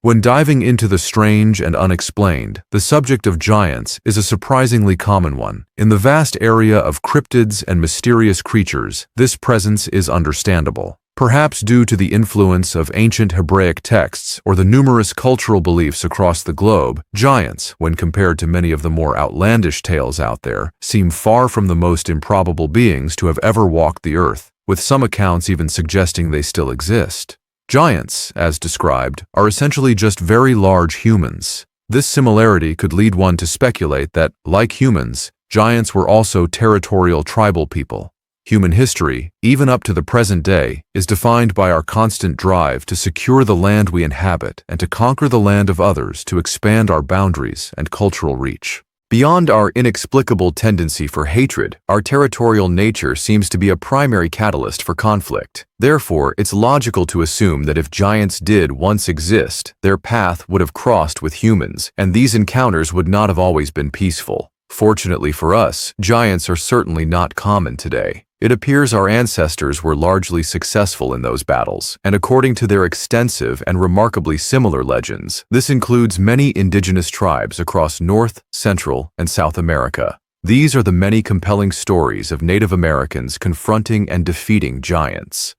When diving into the strange and unexplained, the subject of giants is a surprisingly common one. In the vast area of cryptids and mysterious creatures, this presence is understandable. Perhaps due to the influence of ancient Hebraic texts or the numerous cultural beliefs across the globe, giants, when compared to many of the more outlandish tales out there, seem far from the most improbable beings to have ever walked the earth, with some accounts even suggesting they still exist. Giants, as described, are essentially just very large humans. This similarity could lead one to speculate that, like humans, giants were also territorial tribal people. Human history, even up to the present day, is defined by our constant drive to secure the land we inhabit and to conquer the land of others to expand our boundaries and cultural reach. Beyond our inexplicable tendency for hatred, our territorial nature seems to be a primary catalyst for conflict. Therefore, it's logical to assume that if giants did once exist, their path would have crossed with humans, and these encounters would not have always been peaceful. Fortunately for us, giants are certainly not common today. It appears our ancestors were largely successful in those battles, and according to their extensive and remarkably similar legends, this includes many indigenous tribes across North, Central, and South America. These are the many compelling stories of Native Americans confronting and defeating giants.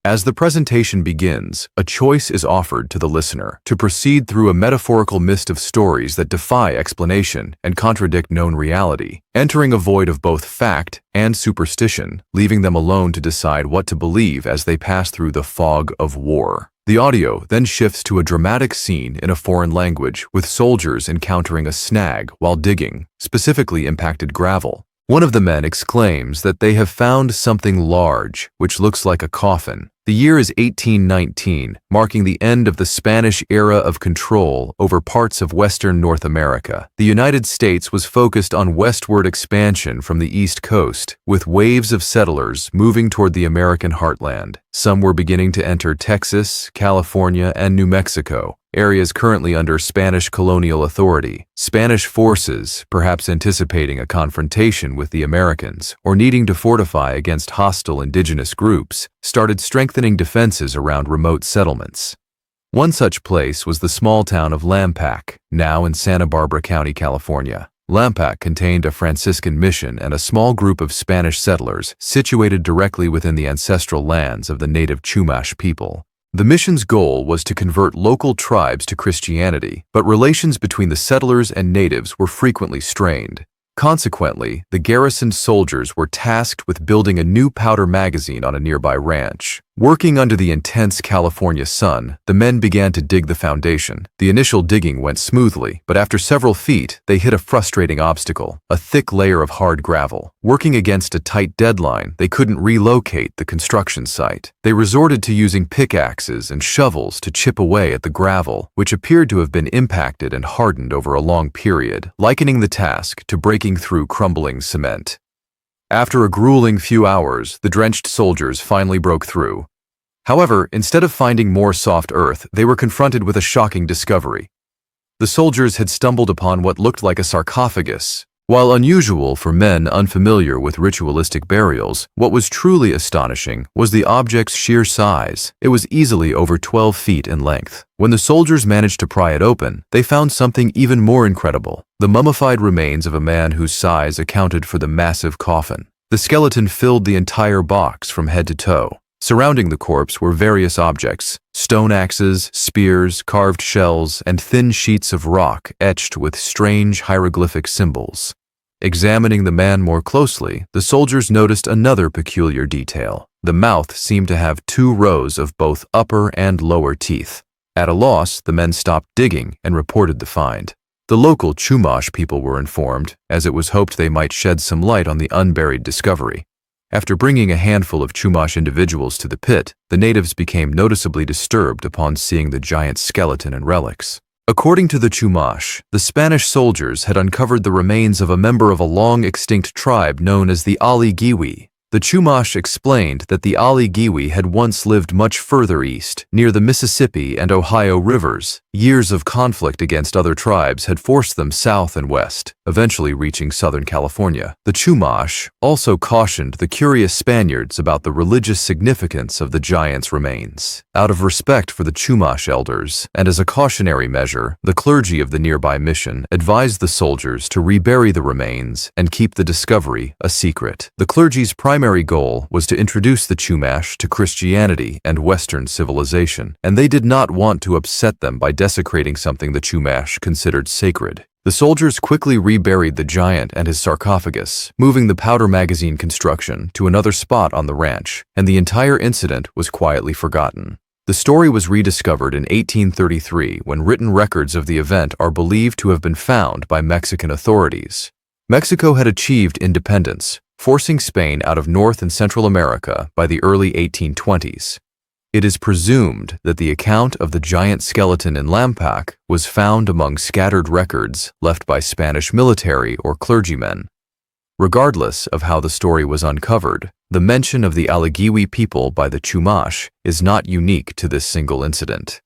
As the presentation begins, a choice is offered to the listener to proceed through a metaphorical mist of stories that defy explanation and contradict known reality, entering a void of both fact and superstition, leaving them alone to decide what to believe as they pass through the fog of war. The audio then shifts to a dramatic scene in a foreign language with soldiers encountering a snag while digging, specifically impacted gravel. One of the men exclaims that they have found something large, which looks like a coffin. The year is 1819, marking the end of the Spanish era of control over parts of Western North America. The United States was focused on westward expansion from the East Coast, with waves of settlers moving toward the American heartland. Some were beginning to enter Texas, California, and New Mexico, areas currently under Spanish colonial authority. Spanish forces, perhaps anticipating a confrontation with the Americans or needing to fortify against hostile indigenous groups, started strengthening defenses around remote settlements. One such place was the small town of Lampak, now in Santa Barbara County, California. Lampak contained a Franciscan mission and a small group of Spanish settlers situated directly within the ancestral lands of the native Chumash people. The mission's goal was to convert local tribes to Christianity, but relations between the settlers and natives were frequently strained. Consequently, the garrisoned soldiers were tasked with building a new powder magazine on a nearby ranch. Working under the intense California sun, the men began to dig the foundation. The initial digging went smoothly, but after several feet, they hit a frustrating obstacle, a thick layer of hard gravel. Working against a tight deadline, they couldn't relocate the construction site. They resorted to using pickaxes and shovels to chip away at the gravel, which appeared to have been impacted and hardened over a long period, likening the task to breaking through crumbling cement. After a grueling few hours, the drenched soldiers finally broke through. However, instead of finding more soft earth, they were confronted with a shocking discovery. The soldiers had stumbled upon what looked like a sarcophagus. While unusual for men unfamiliar with ritualistic burials, what was truly astonishing was the object's sheer size. It was easily over 12 feet in length. When the soldiers managed to pry it open, they found something even more incredible: the mummified remains of a man whose size accounted for the massive coffin. The skeleton filled the entire box from head to toe. Surrounding the corpse were various objects: stone axes, spears, carved shells, and thin sheets of rock etched with strange hieroglyphic symbols. Examining the man more closely, the soldiers noticed another peculiar detail. The mouth seemed to have 2 rows of both upper and lower teeth. At a loss, the men stopped digging and reported the find. The local Chumash people were informed, as it was hoped they might shed some light on the unburied discovery. After bringing a handful of Chumash individuals to the pit, the natives became noticeably disturbed upon seeing the giant skeleton and relics. According to the Chumash, the Spanish soldiers had uncovered the remains of a member of a long-extinct tribe known as the Ali Giwi. The The Chumash explained that the Ali-Giwi had once lived much further east, near the Mississippi and Ohio rivers. Years of conflict against other tribes had forced them south and west, eventually reaching Southern California. The Chumash also cautioned the curious Spaniards about the religious significance of the giants' remains. Out of respect for the Chumash elders, and as a cautionary measure, the clergy of the nearby mission advised the soldiers to rebury the remains and keep the discovery a secret. The clergy's primary goal was to introduce the Chumash to Christianity and Western civilization, and they did not want to upset them by desecrating something the Chumash considered sacred. The soldiers quickly reburied the giant and his sarcophagus, moving the powder magazine construction to another spot on the ranch, and the entire incident was quietly forgotten. The story was rediscovered in 1833 when written records of the event are believed to have been found by Mexican authorities. Mexico had achieved independence, forcing Spain out of North and Central America by the early 1820s. It is presumed that the account of the giant skeleton in Lampak was found among scattered records left by Spanish military or clergymen. Regardless of how the story was uncovered, the mention of the Ali-Giwi people by the Chumash is not unique to this single incident.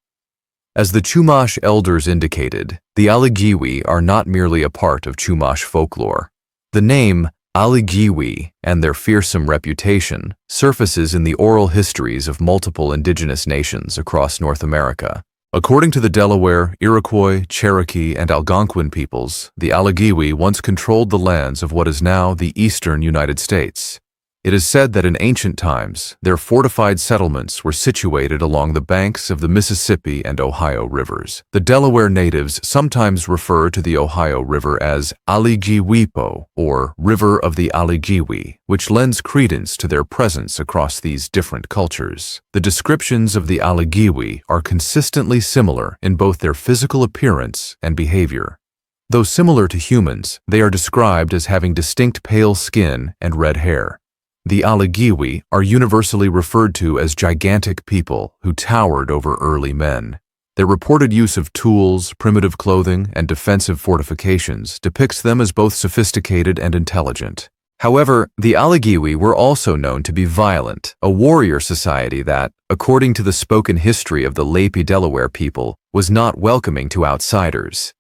As the Chumash elders indicated, the Ali-Giwi are not merely a part of Chumash folklore. The name Ali-Giwi and their fearsome reputation surfaces in the oral histories of multiple indigenous nations across North America. According to the Delaware, Iroquois, Cherokee, and Algonquin peoples, the Ali-Giwi once controlled the lands of what is now the eastern United States. It is said that in ancient times, their fortified settlements were situated along the banks of the Mississippi and Ohio rivers. The Delaware natives sometimes refer to the Ohio River as Ali-Giwipo, or River of the Ali-Giwi, which lends credence to their presence across these different cultures. The descriptions of the Ali-Giwi are consistently similar in both their physical appearance and behavior. Though similar to humans, they are described as having distinct pale skin and red hair. The Ali-Giwi are universally referred to as gigantic people who towered over early men. Their reported use of tools, primitive clothing, and defensive fortifications depicts them as both sophisticated and intelligent. However, the Ali-Giwi were also known to be violent, a warrior society that, according to the spoken history of the Leipi Delaware people, was not welcoming to outsiders.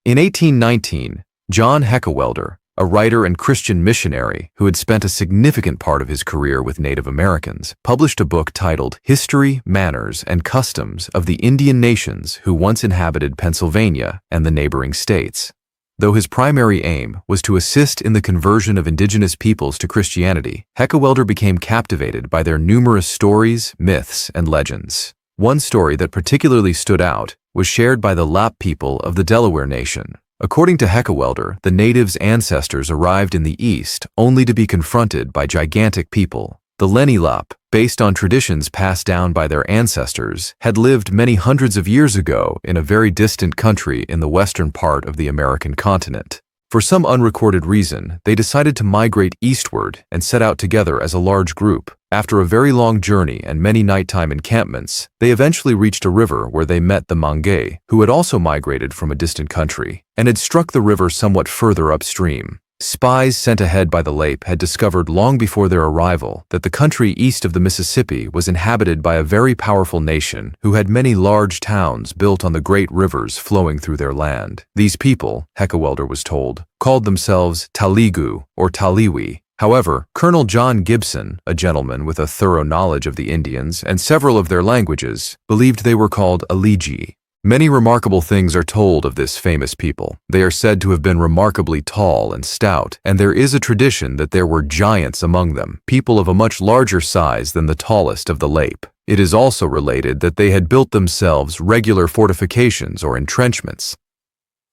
In 1819, John Heckewelder, a writer and Christian missionary who had spent a significant part of his career with Native Americans, published a book titled History, Manners, and Customs of the Indian Nations Who Once Inhabited Pennsylvania and the Neighboring States. Though his primary aim was to assist in the conversion of indigenous peoples to Christianity, Heckewelder became captivated by their numerous stories, myths, and legends. One story that particularly stood out was shared by the Lap people of the Delaware Nation. According to Heckewelder, the natives' ancestors arrived in the East only to be confronted by gigantic people. The Lenni-Lap, based on traditions passed down by their ancestors, had lived many hundreds of years ago in a very distant country in the western part of the American continent. For some unrecorded reason, they decided to migrate eastward and set out together as a large group. After a very long journey and many nighttime encampments, they eventually reached a river where they met the Mangay, who had also migrated from a distant country, and had struck the river somewhat further upstream. Spies sent ahead by the Leipi had discovered long before their arrival that the country east of the Mississippi was inhabited by a very powerful nation who had many large towns built on the great rivers flowing through their land. These people, Heckewelder was told, called themselves Taligu or Taliwi. However, Colonel John Gibson, a gentleman with a thorough knowledge of the Indians and several of their languages, believed they were called Aligi. Many remarkable things are told of this famous people. They are said to have been remarkably tall and stout, and there is a tradition that there were giants among them, people of a much larger size than the tallest of the Leipi. It is also related that they had built themselves regular fortifications or entrenchments.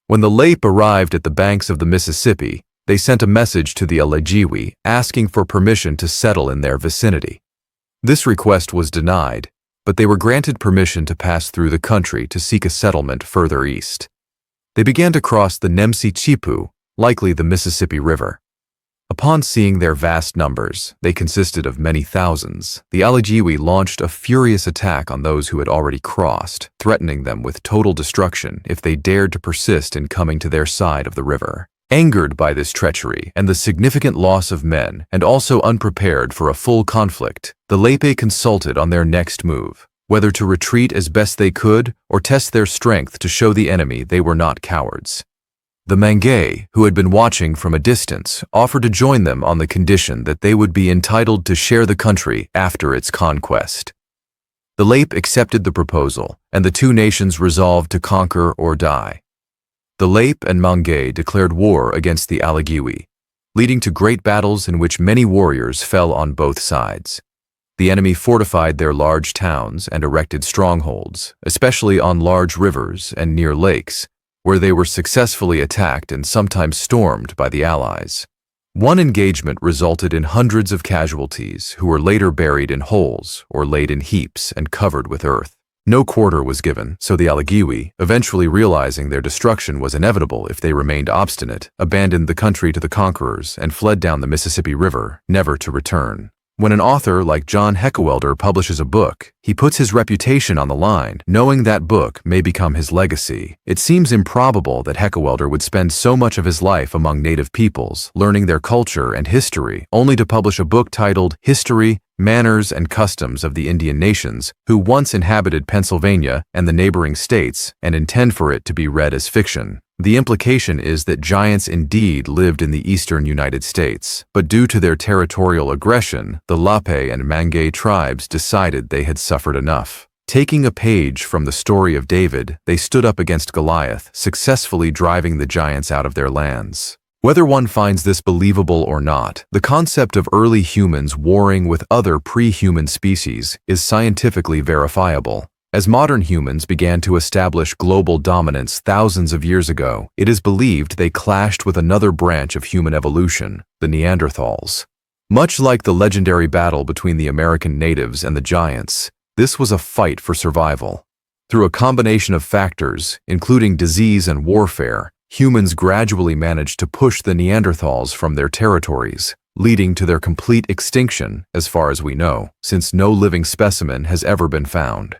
When the Leipi arrived at the banks of the Mississippi, they sent a message to the Ali-Giwi asking for permission to settle in their vicinity. This request was denied, but they were granted permission to pass through the country to seek a settlement further east. They began to cross the Nemsi-Chipu, likely the Mississippi River. Upon seeing their vast numbers, they consisted of many thousands, the Ali-Giwi launched a furious attack on those who had already crossed, threatening them with total destruction if they dared to persist in coming to their side of the river. Angered by this treachery and the significant loss of men, and also unprepared for a full conflict, the Lepe consulted on their next move, whether to retreat as best they could or test their strength to show the enemy they were not cowards. The Mangay, who had been watching from a distance, offered to join them on the condition that they would be entitled to share the country after its conquest. The Lepe accepted the proposal, and the two nations resolved to conquer or die. The Lepe and Mangay declared war against the Alagiwi, leading to great battles in which many warriors fell on both sides. The enemy fortified their large towns and erected strongholds, especially on large rivers and near lakes, where they were successfully attacked and sometimes stormed by the Allies. One engagement resulted in hundreds of casualties who were later buried in holes or laid in heaps and covered with earth. No quarter was given, so the Alagiwi, eventually realizing their destruction was inevitable if they remained obstinate, abandoned the country to the conquerors and fled down the Mississippi River, never to return. When an author like John Heckewelder publishes a book, he puts his reputation on the line, knowing that book may become his legacy. It seems improbable that Heckewelder would spend so much of his life among native peoples, learning their culture and history, only to publish a book titled History, Manners and Customs of the Indian Nations, who once inhabited Pennsylvania and the neighboring states, and intend for it to be read as fiction. The implication is that giants indeed lived in the eastern United States, but due to their territorial aggression, the Lepe and Mangay tribes decided they had suffered enough. Taking a page from the story of David, they stood up against Goliath, successfully driving the giants out of their lands. Whether one finds this believable or not, the concept of early humans warring with other pre-human species is scientifically verifiable. As modern humans began to establish global dominance thousands of years ago, it is believed they clashed with another branch of human evolution, the Neanderthals. Much like the legendary battle between the American natives and the giants, this was a fight for survival. Through a combination of factors, including disease and warfare, humans gradually managed to push the Neanderthals from their territories, leading to their complete extinction, as far as we know, since no living specimen has ever been found.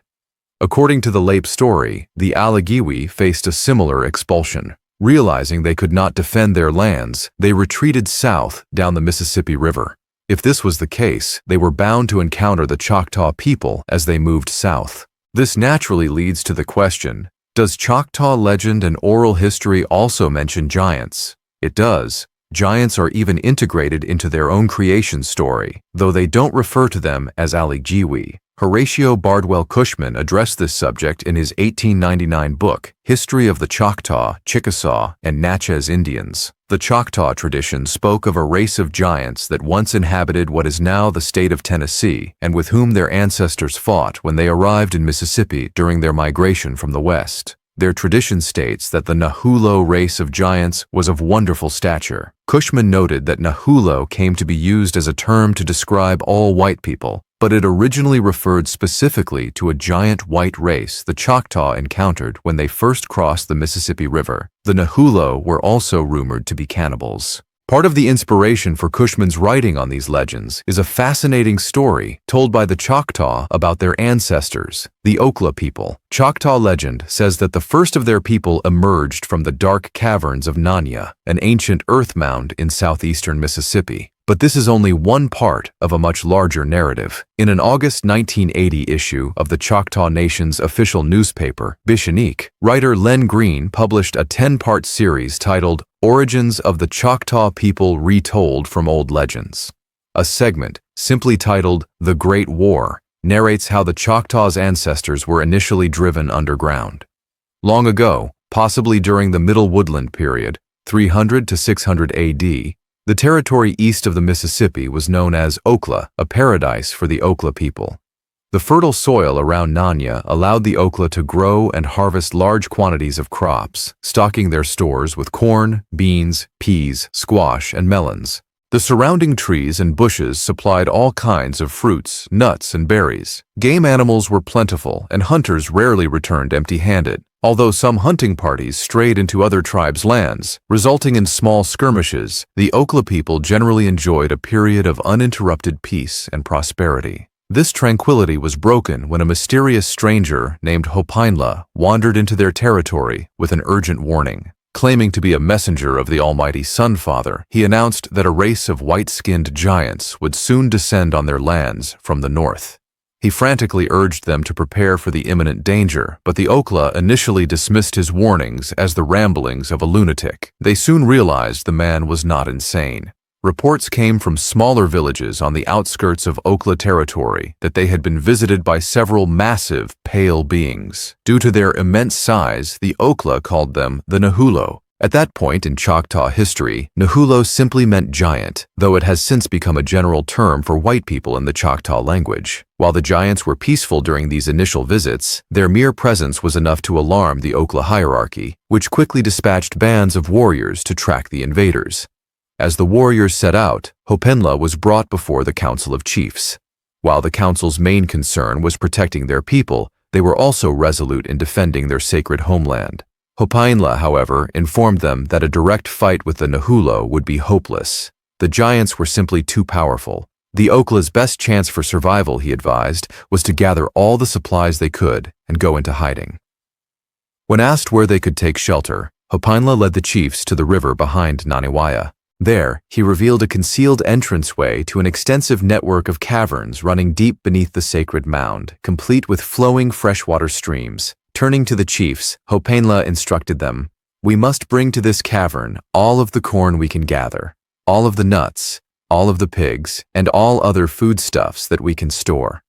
According to the Lepe story, the Alagiwi faced a similar expulsion. Realizing they could not defend their lands, they retreated south down the Mississippi River. If this was the case, they were bound to encounter the Choctaw people as they moved south. This naturally leads to the question, does Choctaw legend and oral history also mention giants? It does. Giants are even integrated into their own creation story, though they don't refer to them as Alagiwi. Horatio Bardwell Cushman addressed this subject in his 1899 book, History of the Choctaw, Chickasaw, and Natchez Indians. The Choctaw tradition spoke of a race of giants that once inhabited what is now the state of Tennessee, and with whom their ancestors fought when they arrived in Mississippi during their migration from the west. Their tradition states that the Nahullo race of giants was of wonderful stature. Cushman noted that Nahullo came to be used as a term to describe all white people, but it originally referred specifically to a giant white race the Choctaw encountered when they first crossed the Mississippi River. The Nahullo were also rumored to be cannibals. Part of the inspiration for Cushman's writing on these legends is a fascinating story told by the Choctaw about their ancestors, the Okla people. Choctaw legend says that the first of their people emerged from the dark caverns of Nanya, an ancient earth mound in southeastern Mississippi. But this is only one part of a much larger narrative. In an August 1980 issue of the Choctaw Nation's official newspaper, Bishoneek, writer Len Green published a 10-part series titled Origins of the Choctaw People Retold from Old Legends. A segment, simply titled The Great War, narrates how the Choctaws' ancestors were initially driven underground. Long ago, possibly during the Middle Woodland period, 300 to 600 AD, the territory east of the Mississippi was known as Okla, a paradise for the Okla people. The fertile soil around Nanya allowed the Okla to grow and harvest large quantities of crops, stocking their stores with corn, beans, peas, squash, and melons. The surrounding trees and bushes supplied all kinds of fruits, nuts, and berries. Game animals were plentiful, and hunters rarely returned empty-handed, although some hunting parties strayed into other tribes' lands, resulting in small skirmishes. The Okla people generally enjoyed a period of uninterrupted peace and prosperity. This tranquility was broken when a mysterious stranger named Hopinla wandered into their territory with an urgent warning. Claiming to be a messenger of the Almighty Sun Father, he announced that a race of white-skinned giants would soon descend on their lands from the north. He frantically urged them to prepare for the imminent danger, but the Okla initially dismissed his warnings as the ramblings of a lunatic. They soon realized the man was not insane. Reports came from smaller villages on the outskirts of Okla territory that they had been visited by several massive, pale beings. Due to their immense size, the Okla called them the Nahullo. At that point in Choctaw history, Nahullo simply meant giant, though it has since become a general term for white people in the Choctaw language. While the giants were peaceful during these initial visits, their mere presence was enough to alarm the Okla hierarchy, which quickly dispatched bands of warriors to track the invaders. As the warriors set out, Hopenla was brought before the Council of Chiefs. While the council's main concern was protecting their people, they were also resolute in defending their sacred homeland. Hopenla, however, informed them that a direct fight with the Nahullo would be hopeless. The giants were simply too powerful. The Okla's best chance for survival, he advised, was to gather all the supplies they could and go into hiding. When asked where they could take shelter, Hopenla led the chiefs to the river behind Naniwaya. There, he revealed a concealed entranceway to an extensive network of caverns running deep beneath the sacred mound, complete with flowing freshwater streams. Turning to the chiefs, Hopenla instructed them, "We must bring to this cavern all of the corn we can gather, all of the nuts, all of the pigs, and all other foodstuffs that we can store.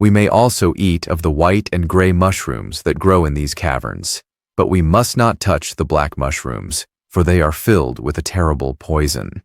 We may also eat of the white and gray mushrooms that grow in these caverns, but we must not touch the black mushrooms, for they are filled with a terrible poison."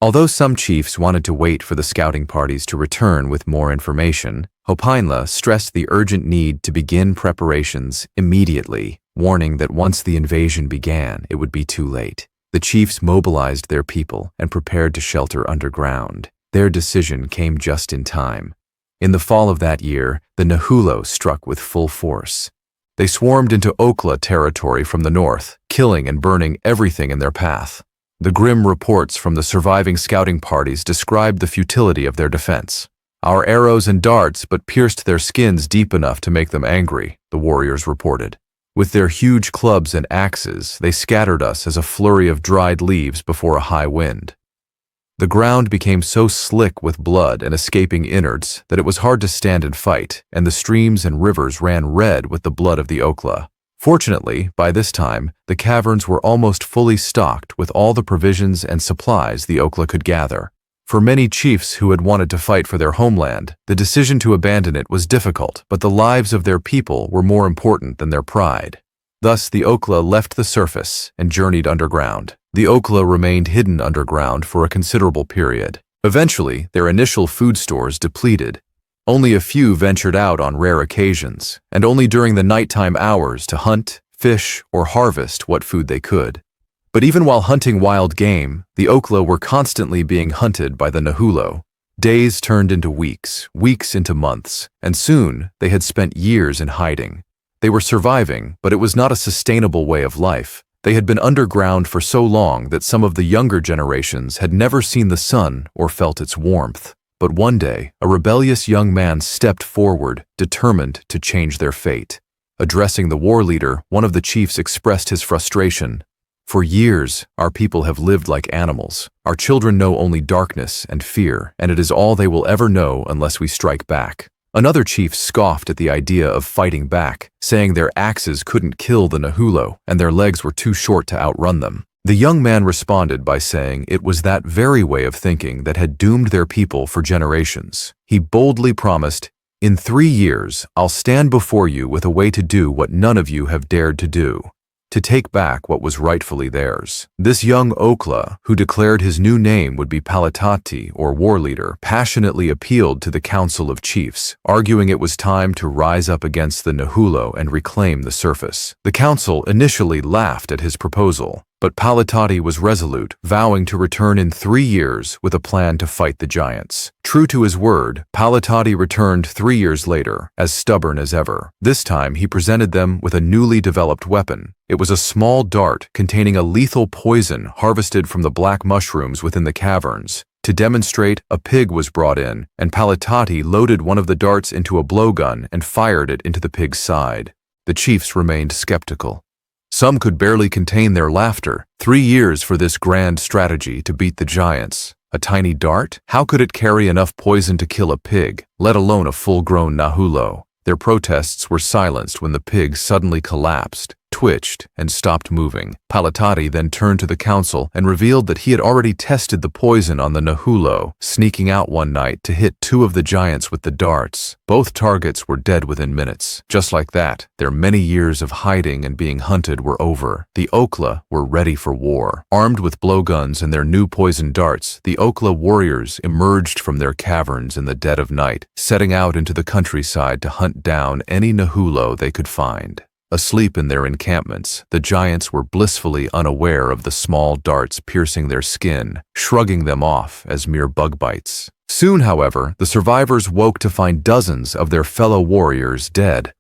Although some chiefs wanted to wait for the scouting parties to return with more information, Hopenla stressed the urgent need to begin preparations immediately, warning that once the invasion began, it would be too late. The chiefs mobilized their people and prepared to shelter underground. Their decision came just in time. In the fall of that year, the Nahullo struck with full force. They swarmed into Okla territory from the north, killing and burning everything in their path. The grim reports from the surviving scouting parties described the futility of their defense. "Our arrows and darts but pierced their skins deep enough to make them angry," the warriors reported. "With their huge clubs and axes, they scattered us as a flurry of dried leaves before a high wind." The ground became so slick with blood and escaping innards that it was hard to stand and fight, and the streams and rivers ran red with the blood of the Okla. Fortunately, by this time, the caverns were almost fully stocked with all the provisions and supplies the Okla could gather. For many chiefs who had wanted to fight for their homeland, the decision to abandon it was difficult, but the lives of their people were more important than their pride. Thus, the Okla left the surface and journeyed underground. The Okla remained hidden underground for a considerable period. Eventually, their initial food stores depleted. Only a few ventured out on rare occasions, and only during the nighttime hours to hunt, fish, or harvest what food they could. But even while hunting wild game, the Okla were constantly being hunted by the Nahullo. Days turned into weeks, weeks into months, and soon they had spent years in hiding. They were surviving, but it was not a sustainable way of life. They had been underground for so long that some of the younger generations had never seen the sun or felt its warmth. But one day, a rebellious young man stepped forward, determined to change their fate. Addressing the war leader, one of the chiefs expressed his frustration. "For years, our people have lived like animals. Our children know only darkness and fear, and it is all they will ever know unless we strike back." Another chief scoffed at the idea of fighting back, saying their axes couldn't kill the Nahullo, and their legs were too short to outrun them. The young man responded by saying it was that very way of thinking that had doomed their people for generations. He boldly promised, "In 3 years, I'll stand before you with a way to do what none of you have dared to do, to take back what was rightfully theirs." This young Okla, who declared his new name would be Palatati, or war leader, passionately appealed to the Council of Chiefs, arguing it was time to rise up against the Nahullo and reclaim the surface. The council initially laughed at his proposal, but Palatati was resolute, vowing to return in 3 years with a plan to fight the giants. True to his word, Palatati returned 3 years later, as stubborn as ever. This time, he presented them with a newly developed weapon. It was a small dart containing a lethal poison harvested from the black mushrooms within the caverns. To demonstrate, a pig was brought in, and Palatati loaded one of the darts into a blowgun and fired it into the pig's side. The chiefs remained skeptical. Some could barely contain their laughter. 3 years for this grand strategy to beat the giants. A tiny dart? How could it carry enough poison to kill a pig, let alone a full-grown Nahullo? Their protests were silenced when the pig suddenly collapsed, twitched, and stopped moving. Palatati then turned to the council and revealed that he had already tested the poison on the Nahullo, sneaking out one night to hit 2 of the giants with the darts. Both targets were dead within minutes. Just like that, their many years of hiding and being hunted were over. The Okla were ready for war. Armed with blowguns and their new poison darts, the Okla warriors emerged from their caverns in the dead of night, setting out into the countryside to hunt down any Nahullo they could find. Asleep in their encampments, the giants were blissfully unaware of the small darts piercing their skin, shrugging them off as mere bug bites. Soon, however, the survivors woke to find dozens of their fellow warriors dead.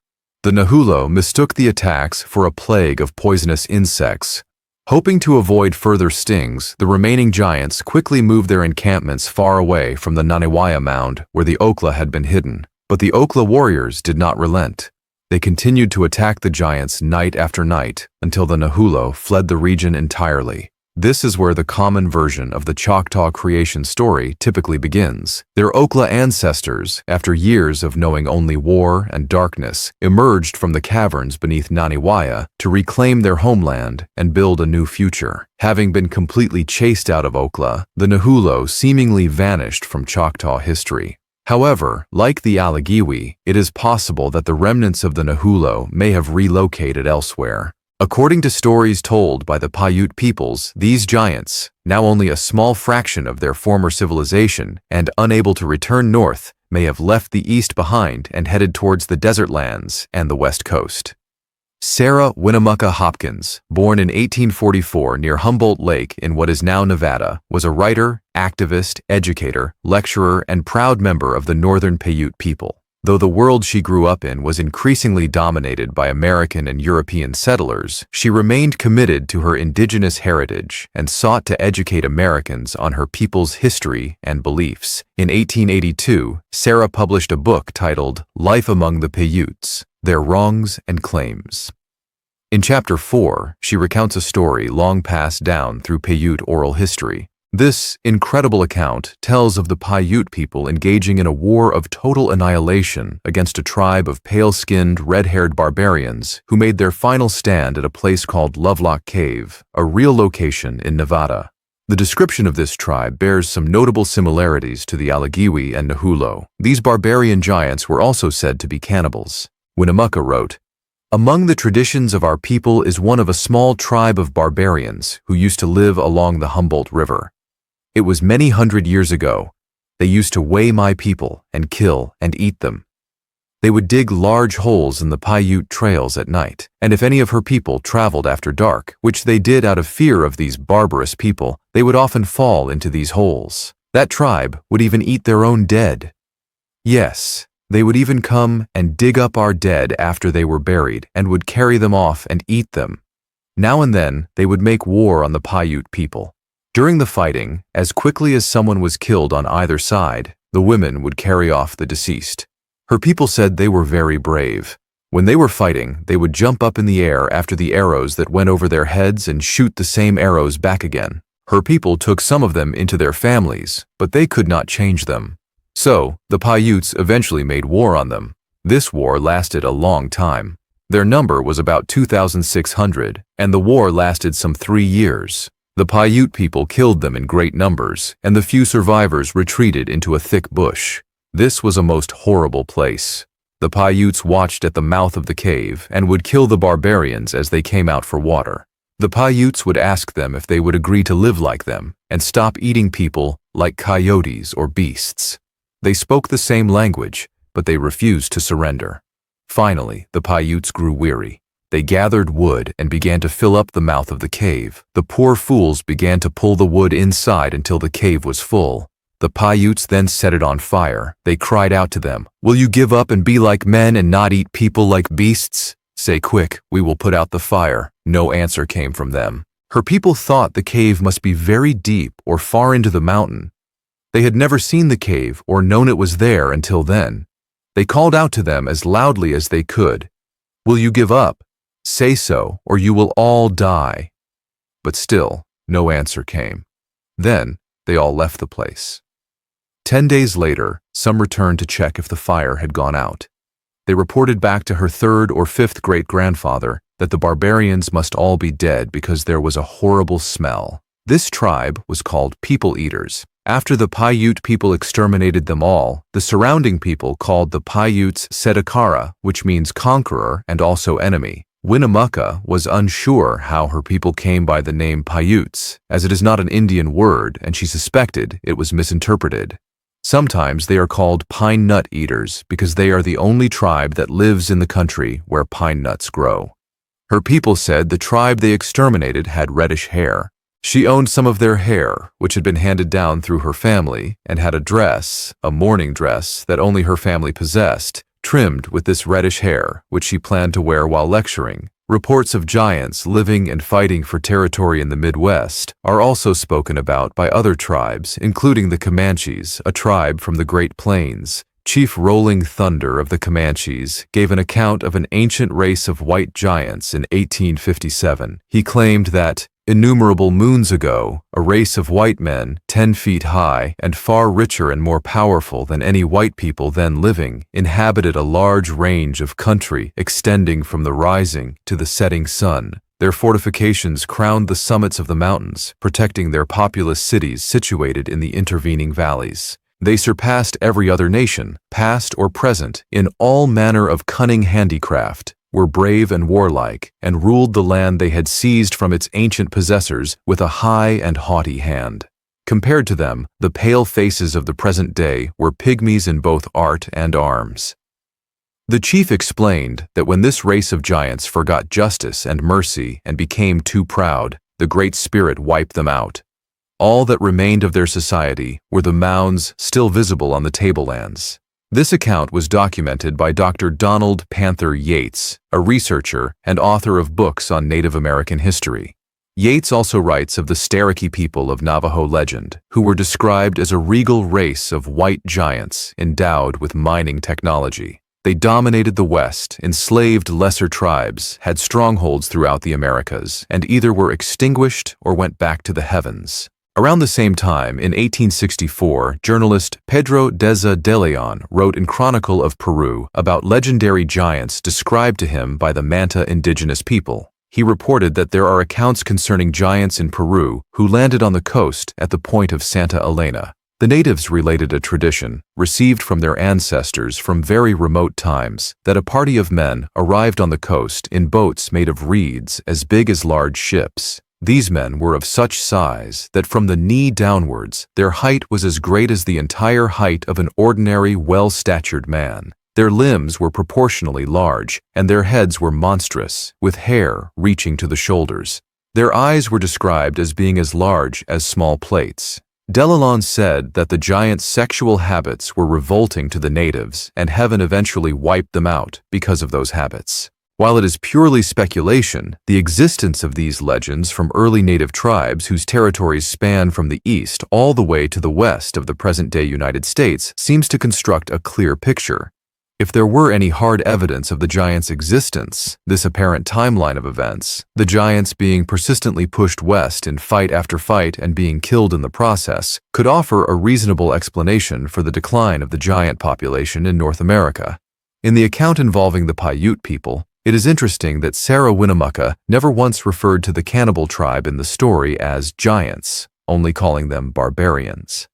The Nahullo mistook the attacks for a plague of poisonous insects. Hoping to avoid further stings, the remaining giants quickly moved their encampments far away from the Naniwaya mound where the Okla had been hidden. But the Okla warriors did not relent. They continued to attack the giants night after night until the Nahullo fled the region entirely. This is where the common version of the Choctaw creation story typically begins. Their Okla ancestors, after years of knowing only war and darkness, emerged from the caverns beneath Naniwaya to reclaim their homeland and build a new future. Having been completely chased out of Okla, the Nahullo seemingly vanished from Choctaw history. However, like the Alagiwi, it is possible that the remnants of the Nahullo may have relocated elsewhere. According to stories told by the Paiute peoples, these giants, now only a small fraction of their former civilization and unable to return north, may have left the east behind and headed towards the desert lands and the west coast. Sarah Winnemucca Hopkins, born in 1844 near Humboldt Lake in what is now Nevada, was a writer, activist, educator, lecturer, and proud member of the Northern Paiute people. Though the world she grew up in was increasingly dominated by American and European settlers, she remained committed to her indigenous heritage and sought to educate Americans on her people's history and beliefs. In 1882, Sarah published a book titled Life Among the Paiutes: Their Wrongs and Claims. In Chapter 4, she recounts a story long passed down through Paiute oral history. This incredible account tells of the Paiute people engaging in a war of total annihilation against a tribe of pale-skinned, red-haired barbarians who made their final stand at a place called Lovelock Cave, a real location in Nevada. The description of this tribe bears some notable similarities to the Alagiwi and Nahullo. These barbarian giants were also said to be cannibals. Winnemucca wrote, "Among the traditions of our people is one of a small tribe of barbarians who used to live along the Humboldt River. It was many hundred years ago. They used to weigh my people and kill and eat them. They would dig large holes in the Paiute trails at night, and if any of her people traveled after dark, which they did out of fear of these barbarous people, they would often fall into these holes. That tribe would even eat their own dead. Yes, they would even come and dig up our dead after they were buried and would carry them off and eat them. Now and then, they would make war on the Paiute people. During the fighting, as quickly as someone was killed on either side, the women would carry off the deceased. Her people said they were very brave. When they were fighting, they would jump up in the air after the arrows that went over their heads and shoot the same arrows back again. Her people took some of them into their families, but they could not change them. So, the Paiutes eventually made war on them. This war lasted a long time. Their number was about 2,600, and the war lasted some 3 years. The Paiute people killed them in great numbers, and the few survivors retreated into a thick bush. This was a most horrible place. The Paiutes watched at the mouth of the cave and would kill the barbarians as they came out for water. The Paiutes would ask them if they would agree to live like them and stop eating people like coyotes or beasts. They spoke the same language, but they refused to surrender. Finally, the Paiutes grew weary. They gathered wood and began to fill up the mouth of the cave. The poor fools began to pull the wood inside until the cave was full. The Paiutes then set it on fire. They cried out to them, "Will you give up and be like men and not eat people like beasts? Say quick, we will put out the fire." No answer came from them. Her people thought the cave must be very deep or far into the mountain. They had never seen the cave or known it was there until then. They called out to them as loudly as they could, "Will you give up? Say so, or you will all die." But still, no answer came. Then, they all left the place. 10 days later, some returned to check if the fire had gone out. They reported back to her third or fifth great-grandfather that the barbarians must all be dead because there was a horrible smell. This tribe was called people-eaters. After the Paiute people exterminated them all, the surrounding people called the Paiutes Si-Te-Cah, which means conqueror and also enemy. Winnemucca was unsure how her people came by the name Paiutes, as it is not an Indian word, and she suspected it was misinterpreted. Sometimes they are called pine nut eaters because they are the only tribe that lives in the country where pine nuts grow. Her people said the tribe they exterminated had reddish hair. She owned some of their hair, which had been handed down through her family, and had a dress, a mourning dress that only her family possessed, trimmed with this reddish hair, which she planned to wear while lecturing. Reports of giants living and fighting for territory in the Midwest are also spoken about by other tribes, including the Comanches, a tribe from the Great Plains. Chief Rolling Thunder of the Comanches gave an account of an ancient race of white giants in 1857. He claimed that, innumerable moons ago, a race of white men, 10 feet high and far richer and more powerful than any white people then living, inhabited a large range of country extending from the rising to the setting sun. Their fortifications crowned the summits of the mountains, protecting their populous cities situated in the intervening valleys. They surpassed every other nation, past or present, in all manner of cunning handicraft, were brave and warlike, and ruled the land they had seized from its ancient possessors with a high and haughty hand. Compared to them, the pale faces of the present day were pygmies in both art and arms. The chief explained that when this race of giants forgot justice and mercy and became too proud, the Great Spirit wiped them out. All that remained of their society were the mounds still visible on the tablelands. This account was documented by Dr. Donald Panther Yates, a researcher and author of books on Native American history. Yates also writes of the Si-Te-Cah people of Navajo legend, who were described as a regal race of white giants endowed with mining technology. They dominated the West, enslaved lesser tribes, had strongholds throughout the Americas, and either were extinguished or went back to the heavens. Around the same time, in 1864, journalist Pedro Deza de Leon wrote in Chronicle of Peru about legendary giants described to him by the Manta indigenous people. He reported that there are accounts concerning giants in Peru who landed on the coast at the point of Santa Elena. The natives related a tradition, received from their ancestors from very remote times, that a party of men arrived on the coast in boats made of reeds as big as large ships. These men were of such size that from the knee downwards, their height was as great as the entire height of an ordinary, well-statured man. Their limbs were proportionally large, and their heads were monstrous, with hair reaching to the shoulders. Their eyes were described as being as large as small plates. Delalon said that the giants' sexual habits were revolting to the natives, and heaven eventually wiped them out because of those habits. While it is purely speculation, the existence of these legends from early native tribes whose territories span from the east all the way to the west of the present-day United States seems to construct a clear picture. If there were any hard evidence of the giants' existence, this apparent timeline of events, the giants being persistently pushed west in fight after fight and being killed in the process, could offer a reasonable explanation for the decline of the giant population in North America. In the account involving the Paiute people, it is interesting that Sarah Winnemucca never once referred to the cannibal tribe in the story as giants, only calling them barbarians.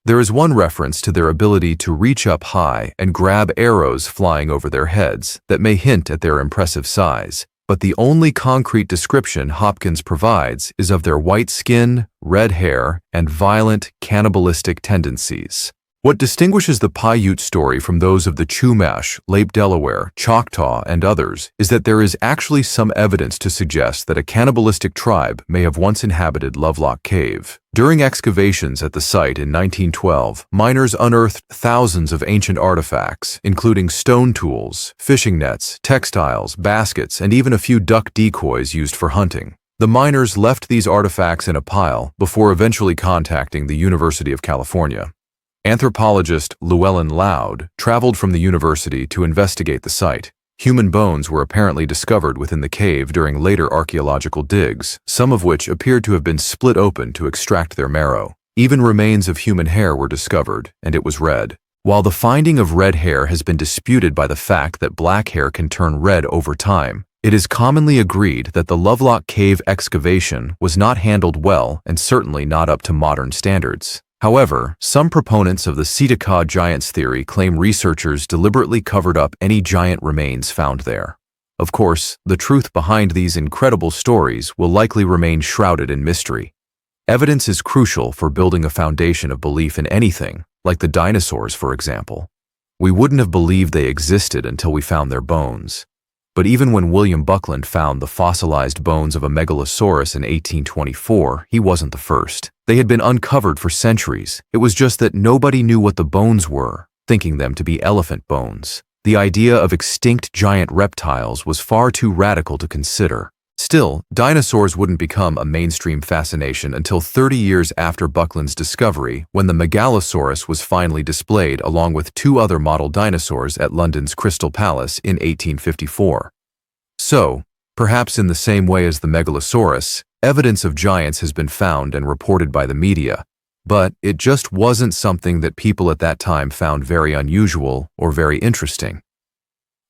There is one reference to their ability to reach up high and grab arrows flying over their heads that may hint at their impressive size, but the only concrete description Hopkins provides is of their white skin, red hair, and violent cannibalistic tendencies. What distinguishes the Paiute story from those of the Chumash, Lake Delaware, Choctaw, and others is that there is actually some evidence to suggest that a cannibalistic tribe may have once inhabited Lovelock Cave. During excavations at the site in 1912, miners unearthed thousands of ancient artifacts, including stone tools, fishing nets, textiles, baskets, and even a few duck decoys used for hunting. The miners left these artifacts in a pile before eventually contacting the University of California. Anthropologist Llewellyn Loud traveled from the university to investigate the site. Human bones were apparently discovered within the cave during later archaeological digs, some of which appeared to have been split open to extract their marrow. Even remains of human hair were discovered, and it was red. While the finding of red hair has been disputed by the fact that black hair can turn red over time, it is commonly agreed that the Lovelock Cave excavation was not handled well and certainly not up to modern standards. However, some proponents of the Si-Te-Cah giants theory claim researchers deliberately covered up any giant remains found there. Of course, the truth behind these incredible stories will likely remain shrouded in mystery. Evidence is crucial for building a foundation of belief in anything, like the dinosaurs, for example. We wouldn't have believed they existed until we found their bones. But even when William Buckland found the fossilized bones of a megalosaurus in 1824, he wasn't the first. They had been uncovered for centuries. It was just that nobody knew what the bones were, thinking them to be elephant bones. The idea of extinct giant reptiles was far too radical to consider. Still, dinosaurs wouldn't become a mainstream fascination until 30 years after Buckland's discovery, when the megalosaurus was finally displayed along with two other model dinosaurs at London's Crystal Palace in 1854. So, perhaps in the same way as the megalosaurus, evidence of giants has been found and reported by the media, but it just wasn't something that people at that time found very unusual or very interesting.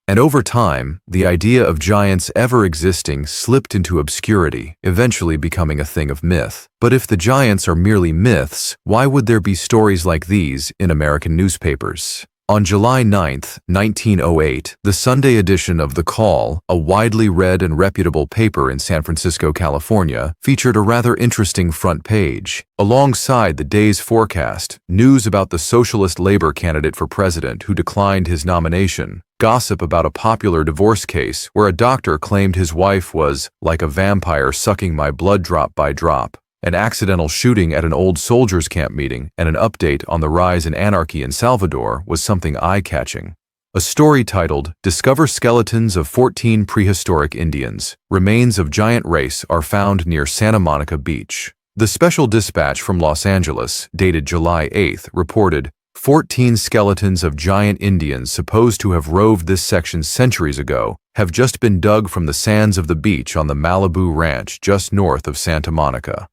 And over time, the idea of giants ever existing slipped into obscurity, eventually becoming a thing of myth. But if the giants are merely myths, why would there be stories like these in American newspapers? On July 9, 1908, the Sunday edition of The Call, a widely read and reputable paper in San Francisco, California, featured a rather interesting front page. Alongside the day's forecast, news about the socialist labor candidate for president who declined his nomination, gossip about a popular divorce case where a doctor claimed his wife was like a vampire sucking my blood drop by drop, an accidental shooting at an old soldiers' camp meeting, and an update on the rise in anarchy in Salvador was something eye-catching. A story titled, "Discover Skeletons of 14 Prehistoric Indians. Remains of Giant Race are Found Near Santa Monica Beach." The Special Dispatch from Los Angeles, dated July 8, reported, 14 skeletons of giant Indians supposed to have roved this section centuries ago have just been dug from the sands of the beach on the Malibu Ranch just north of Santa Monica.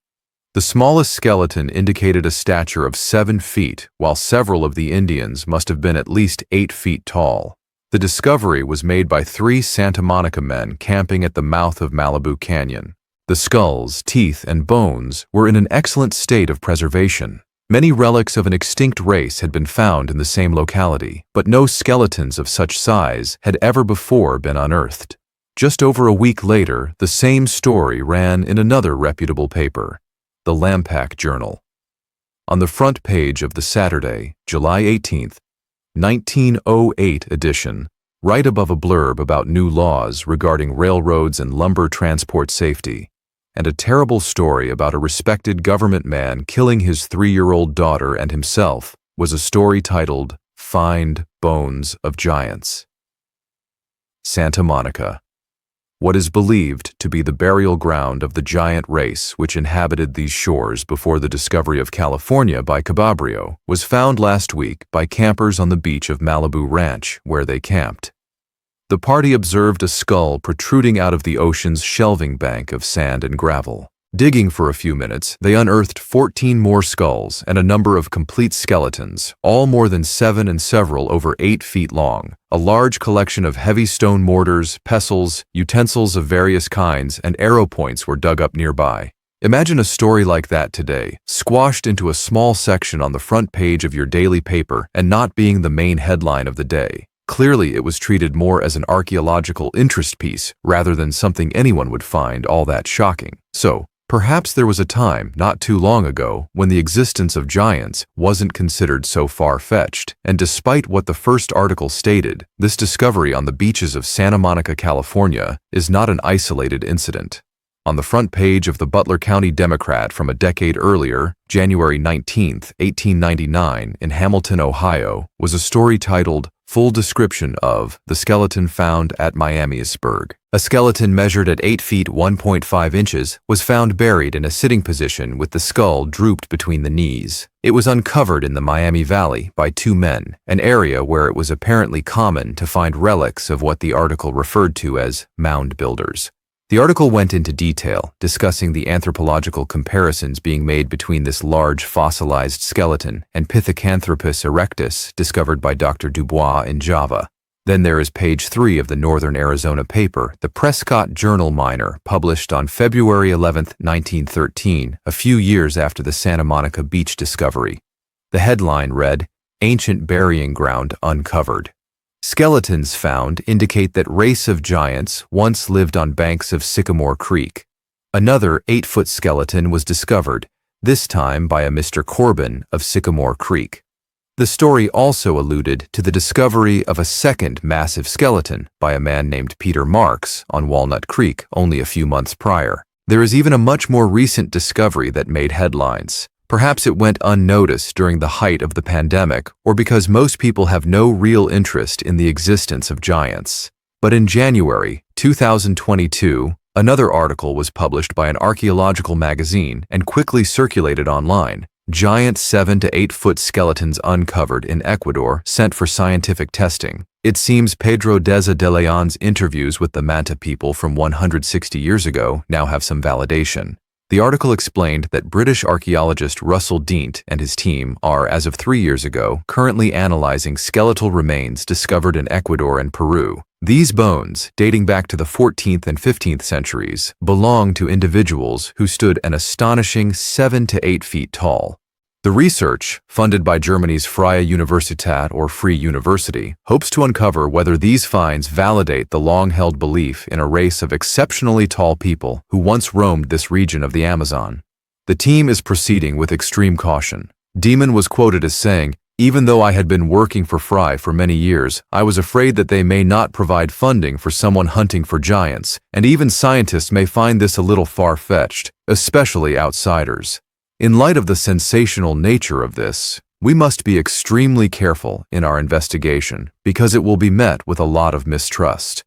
The smallest skeleton indicated a stature of 7 feet, while several of the Indians must have been at least 8 feet tall. The discovery was made by 3 Santa Monica men camping at the mouth of Malibu Canyon. The skulls, teeth, and bones were in an excellent state of preservation. Many relics of an extinct race had been found in the same locality, but no skeletons of such size had ever before been unearthed. Just over a week later, the same story ran in another reputable paper, the Lampak Journal. On the front page of the Saturday, July 18, 1908 edition, right above a blurb about new laws regarding railroads and lumber transport safety, and a terrible story about a respected government man killing his 3-year-old daughter and himself, was a story titled, "Find Bones of Giants." Santa Monica. What is believed to be the burial ground of the giant race which inhabited these shores before the discovery of California by Cababrio, was found last week by campers on the beach of Malibu Ranch, where they camped. The party observed a skull protruding out of the ocean's shelving bank of sand and gravel. Digging for a few minutes, they unearthed 14 more skulls and a number of complete skeletons, all more than 7 and several over 8 feet long. A large collection of heavy stone mortars, pestles, utensils of various kinds, and arrow points were dug up nearby. Imagine a story like that today, squashed into a small section on the front page of your daily paper and not being the main headline of the day. Clearly, it was treated more as an archaeological interest piece rather than something anyone would find all that shocking. So, perhaps there was a time, not too long ago, when the existence of giants wasn't considered so far-fetched, and despite what the first article stated, this discovery on the beaches of Santa Monica, California, is not an isolated incident. On the front page of the Butler County Democrat from a decade earlier, January 19, 1899, in Hamilton, Ohio, was a story titled, Full description of the skeleton found at Miamisburg. A skeleton measured at 8 feet 1.5 inches was found buried in a sitting position with the skull drooped between the knees. It was uncovered in the Miami Valley by 2 men, an area where it was apparently common to find relics of what the article referred to as mound builders. The article went into detail, discussing the anthropological comparisons being made between this large fossilized skeleton and Pithecanthropus erectus discovered by Dr. Dubois in Java. Then there is page 3 of the Northern Arizona paper, The Prescott Journal Miner, published on February 11, 1913, a few years after the Santa Monica Beach discovery. The headline read, "Ancient Burying Ground Uncovered." Skeletons found indicate that race of giants once lived on banks of Sycamore Creek. Another 8-foot skeleton was discovered, this time by a Mr. Corbin of Sycamore Creek. The story also alluded to the discovery of a second massive skeleton by a man named Peter Marks on Walnut Creek only a few months prior. There is even a much more recent discovery that made headlines. Perhaps it went unnoticed during the height of the pandemic, or because most people have no real interest in the existence of giants. But in January 2022, another article was published by an archaeological magazine and quickly circulated online. Giant 7 to 8 foot skeletons uncovered in Ecuador sent for scientific testing. It seems Pedro Deza de Leon's interviews with the Manta people from 160 years ago now have some validation. The article explained that British archaeologist Russell Deant and his team are, as of 3 years ago, currently analyzing skeletal remains discovered in Ecuador and Peru. These bones, dating back to the 14th and 15th centuries, belong to individuals who stood an astonishing 7 to 8 feet tall. The research, funded by Germany's Freie Universität or Free University, hopes to uncover whether these finds validate the long-held belief in a race of exceptionally tall people who once roamed this region of the Amazon. The team is proceeding with extreme caution. Demon was quoted as saying, "Even though I had been working for Fry for many years, I was afraid that they may not provide funding for someone hunting for giants, and even scientists may find this a little far-fetched, especially outsiders. In light of the sensational nature of this, we must be extremely careful in our investigation because it will be met with a lot of mistrust."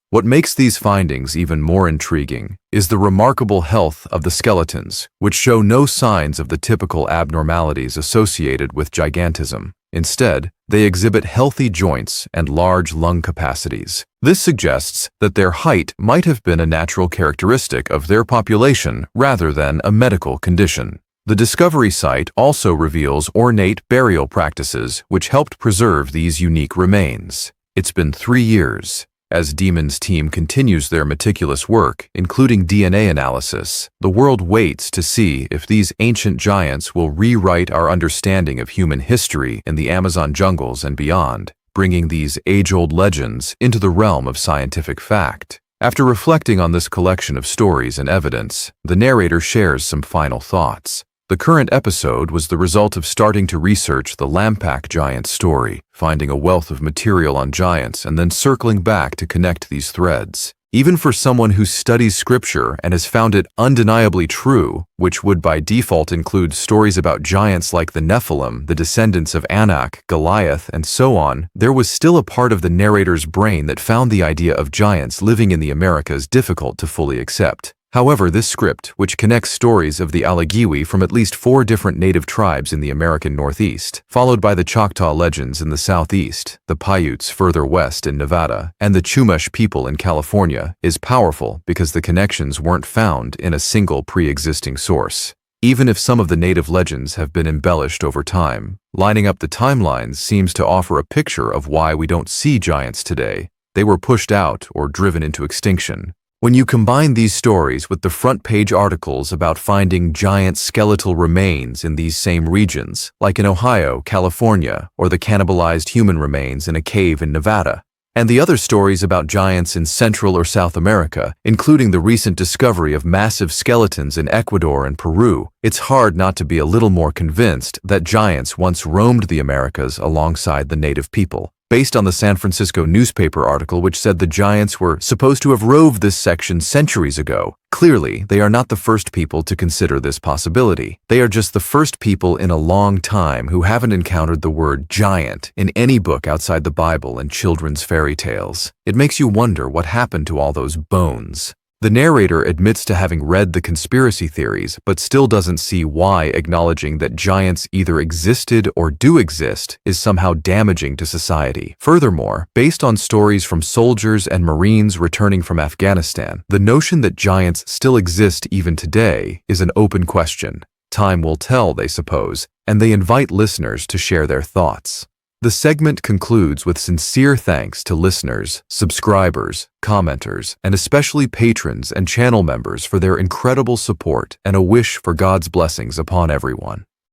What makes these findings even more intriguing is the remarkable health of the skeletons, which show no signs of the typical abnormalities associated with gigantism. Instead, they exhibit healthy joints and large lung capacities. This suggests that their height might have been a natural characteristic of their population rather than a medical condition. The discovery site also reveals ornate burial practices which helped preserve these unique remains. It's been 3 years. As Demon's team continues their meticulous work, including DNA analysis, the world waits to see if these ancient giants will rewrite our understanding of human history in the Amazon jungles and beyond, bringing these age-old legends into the realm of scientific fact. After reflecting on this collection of stories and evidence, the narrator shares some final thoughts. The current episode was the result of starting to research the Lampak giant story, finding a wealth of material on giants and then circling back to connect these threads. Even for someone who studies scripture and has found it undeniably true, which would by default include stories about giants like the Nephilim, the descendants of Anak, Goliath, and so on, there was still a part of the narrator's brain that found the idea of giants living in the Americas difficult to fully accept. However, this script, which connects stories of the Alagiwi from at least 4 different native tribes in the American Northeast, followed by the Choctaw legends in the Southeast, the Paiutes further west in Nevada, and the Chumash people in California, is powerful because the connections weren't found in a single pre-existing source. Even if some of the native legends have been embellished over time, lining up the timelines seems to offer a picture of why we don't see giants today. They were pushed out or driven into extinction. When you combine these stories with the front-page articles about finding giant skeletal remains in these same regions, like in Ohio, California, or the cannibalized human remains in a cave in Nevada, and the other stories about giants in Central or South America, including the recent discovery of massive skeletons in Ecuador and Peru, it's hard not to be a little more convinced that giants once roamed the Americas alongside the native people. based on the San Francisco newspaper article which said the giants were supposed to have roved this section centuries ago. Clearly, they are not the first people to consider this possibility. They are just the first people in a long time who haven't encountered the word giant in any book outside the Bible and children's fairy tales. It makes you wonder what happened to all those bones. The narrator admits to having read the conspiracy theories, but still doesn't see why acknowledging that giants either existed or do exist is somehow damaging to society. Furthermore, based on stories from soldiers and Marines returning from Afghanistan, the notion that giants still exist even today is an open question. Time will tell, they suppose, and they invite listeners to share their thoughts. The segment concludes with sincere thanks to listeners, subscribers, commenters, and especially patrons and channel members for their incredible support and a wish for God's blessings upon everyone.